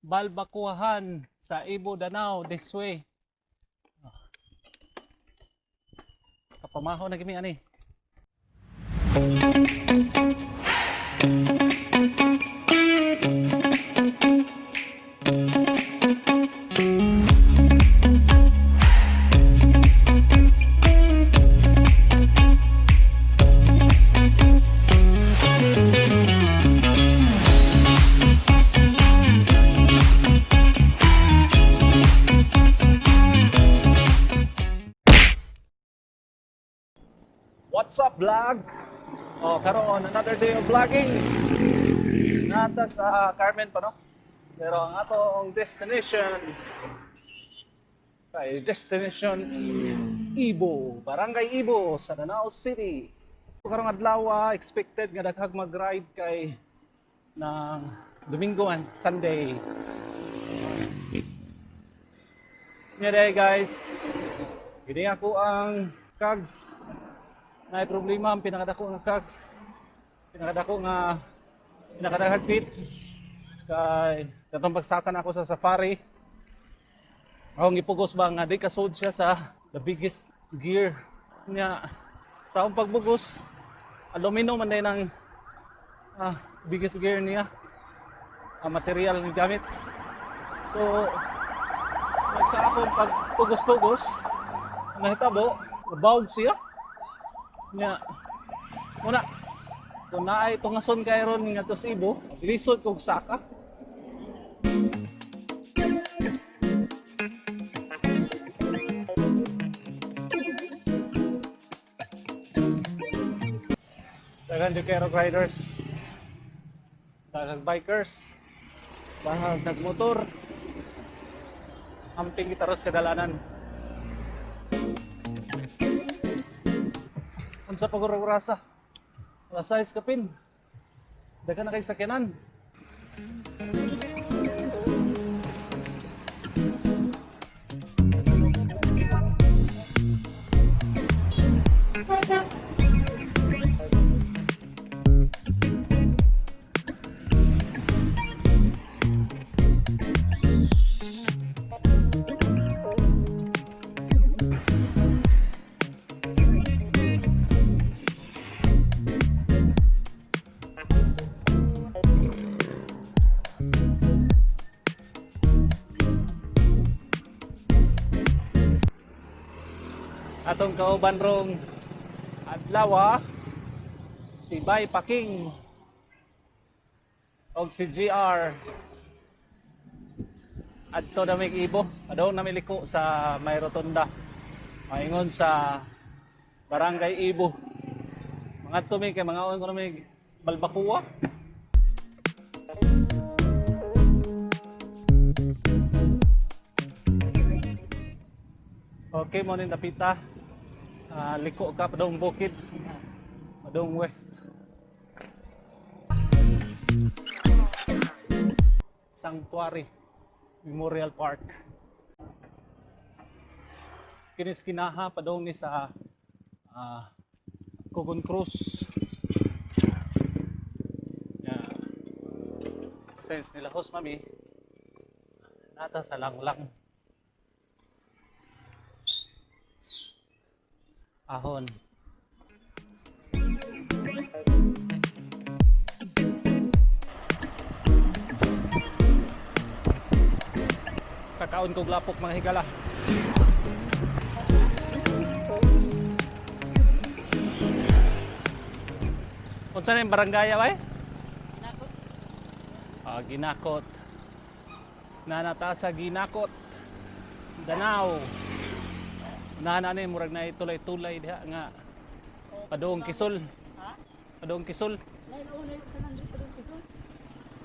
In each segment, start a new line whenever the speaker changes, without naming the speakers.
Balbakuhan sa Ibo Danau this way. Kapamaho na gimi ani. What's up vlog? Oh, karon another day of vlogging. Nata sa Carmen pa no. Pero ang atong destination Ibo, Barangay Ibo sa Danau City. Karong adlaw expected nga daghang mag-ride kay ng Domingo and Sunday. Ngayon guys, gini ako ang cogs. May problema ang pinakadako nga cogs. Pinakadahagpit kay katong pagsakan ako sa safari. Akong ipugos ba nga di kasud siya sa the biggest gear niya. Sa akong pagbugos, aluminum man din ang biggest gear niya. Ang material ng gamit. So, sa akong pagpugos-pugos, nahitabo, nabawag siya. Nya, muna, kung naay tungason kay ron nga to sa Ibo, lisod kog saka. Dagan yung kero riders, dagang bikers, bahag nagmotor, amping gitaros kadalanan. Unsa pagurasa? Wala size kapin. Dagan na kay sakyanan. Atong kauban rong adlaw si Bay Paking og si GR adto na may Ibo, adto na may liko sa may rotunda maingon sa Barangay Ibo. Mga to may kay mga on ko na may balbakuwa. Okay mo ni napita. Liko ka padong bukid, padong west. Sanctuary Memorial Park. Kinis kinaha padong ni sa Cogon Cruz. Yeah. Sense nila host mami nata sa langlang. Ahon. Kakaon kog lapok mga higala. Unsa na yung barangay ba? Ginakot. Ginakot. Nanata sa Ginakot. Danau. Unahan ani murag na tulay-tulay diha nga padung Kisol. Ha? Padung Kisol. Lain ulay tanan dito padung Kisol.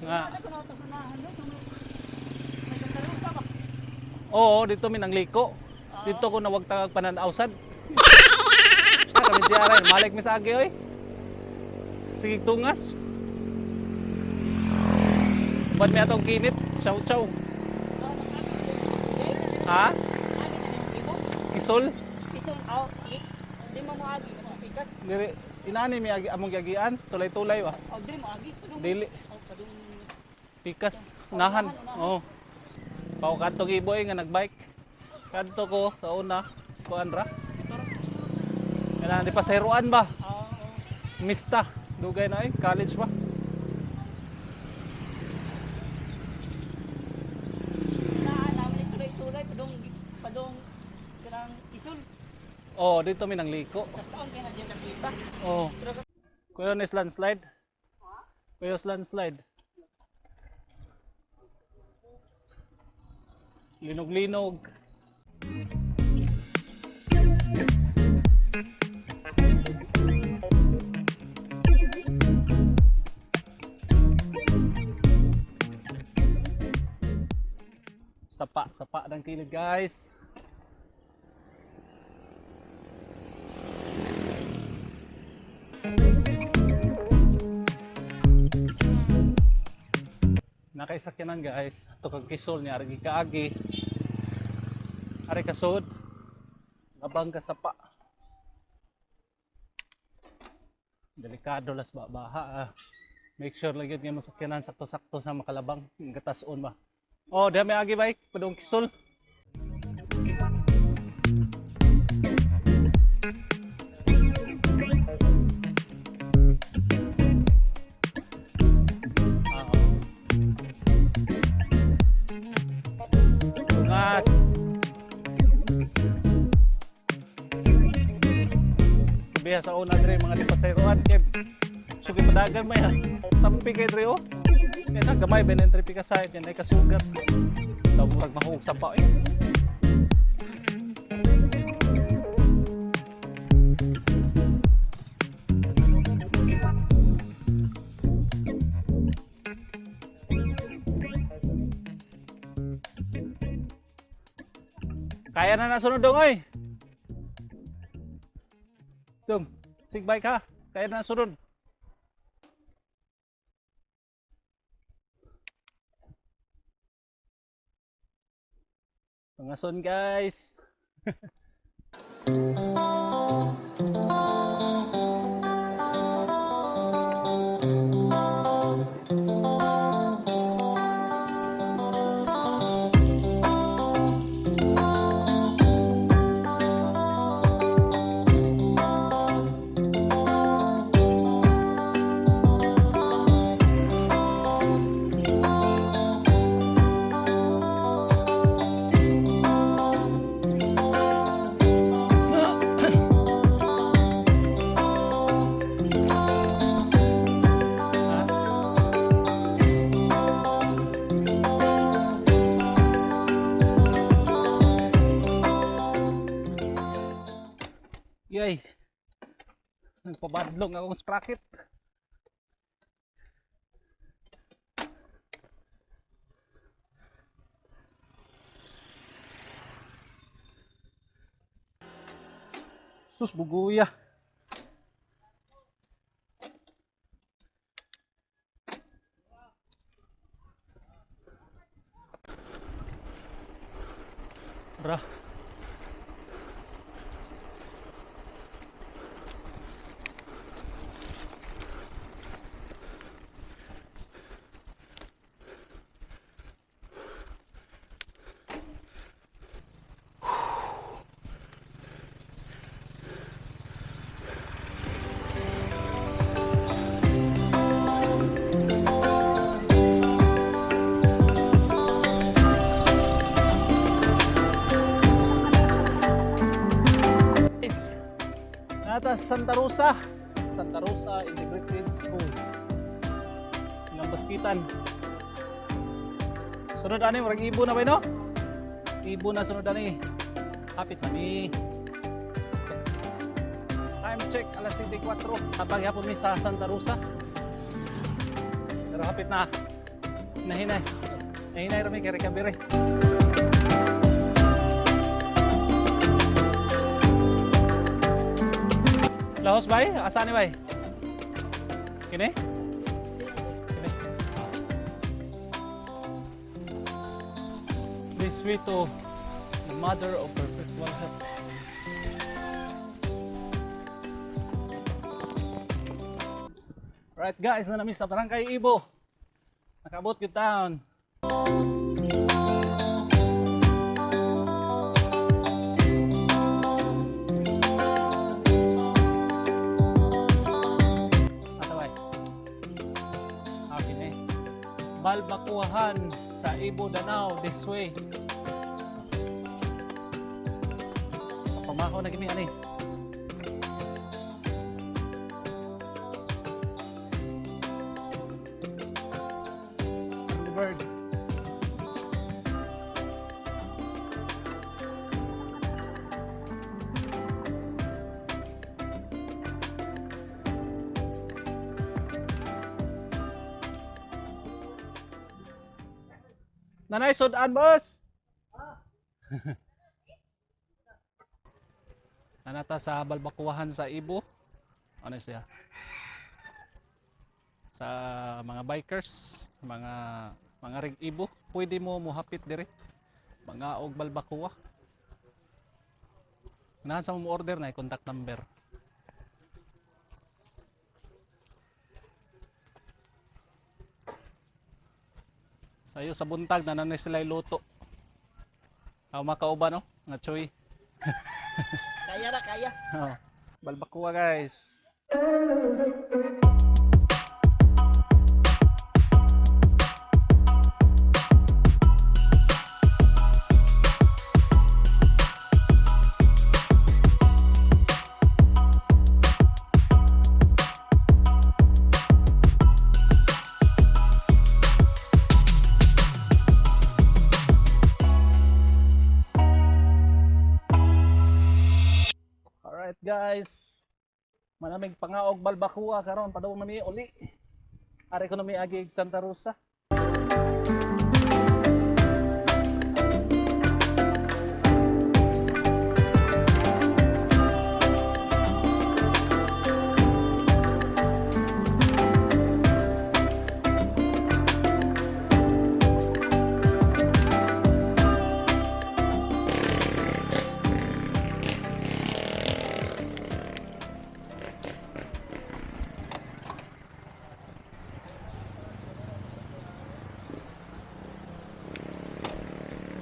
Nga. Oo, dito mi nang liko. Dito ko nawagtag pananawsad. Kami diaray, malik mi sa agi oy. Sige tungas. Ba't may atong kinit? Chow-chow. Ha? Kisol? Kisol, di mo agi, pikas. Diri, inani mi agi among gagian, tulay-tulay wa. Diri mo agi, padung. Dili. Pikas, unahan. Oh. Pao kadtong iboy nga nagbike. Kadto ko sa una, kuan ra. Kailangan di pasayroan ba? Mista, dugay na college ba? Oh, dito may nangliko. Oh. Kuya is landslide. Kuya is landslide. Linog-linog. Sapa ng kilid, guys. Nakaisakyanan, guys. Ito kag kisol niya, argi kaagi. Ari kasod. Abang ka sapa. Delikado las baha. Make sure lagi nga masakyanan sakto-sakto sa makalabang. Gatason ba. Oh, dami agi bike, padung kisol. Tungas. Kabiha sa una dre mga dipasayroan kay sugi padagan may tampi kay dre oh. Kaya na gamay benentry pi ka side yan ay kasugat. Daw murag mahug sa pa eh. Kaya na nasunod dong oy. Dong, sig bike ha. Kaya na nasunod. Pangason guys. Yay. Nagpabadlong akong sprocket. Sus buguya. Bra. Nata Santa Rosa Integrated School ng Baskitan. Sunod ani murag ibo na ba no? Ibo na sunod ani. Hapit na ni. Time check alas 24. Habang hapon mi sa Santa Rosa. Pero hapit na. Nahinay rami kay recovery. Lahos bay? Asa ni bay? Kini? Kini. This way to the Mother of Perpetual Health. Right guys, na namin sa Barangay Ibo. Nakabot yung town. Ataway. Okay na eh. Balbakuhan sa Ibo Danau this way. Pamako na gini ani. Bird. Nanay sudan boss. Nanata sa Balbakuhan sa Ibo. Ano siya? Sa mga bikers, mga rig Ibo, pwede mo muhapit dire. Mga og Balbakuwa. Unahan sa mo order na contact number. Sayo sa buntag na nanay sila luto. Aw makauba no? Nga choy.
Kaya na, kaya.
Oh, Balbakuwa guys. Alright guys, manamig pangaog Balbakuwa karon padung nami uli. Ari ko nami agi Santa Rosa.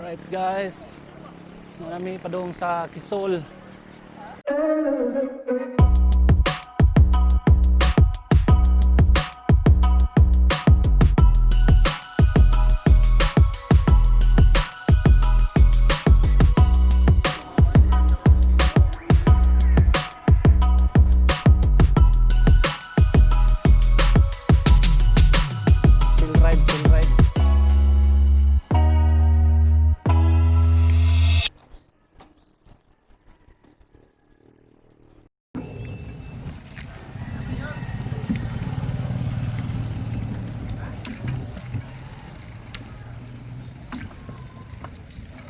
Alright guys, marami padung sa Kisol. Chill ride, chill ride.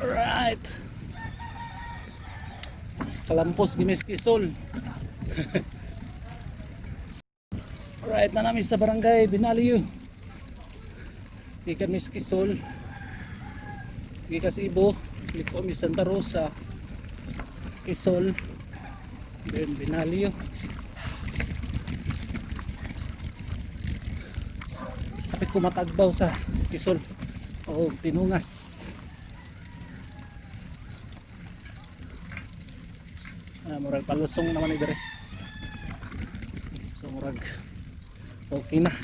Alright. Kalampos gimis Kisol. Alright, na namin sa barangay Binaliyo. Gikan mis Kisol. Gikas Ibo, liko mi Santa Rosa. Kisol. Then Binaliyo. Kapit ko matagbaw sa Kisol. O Tinungas. Murag palusong naman ni dire. So murag okay na.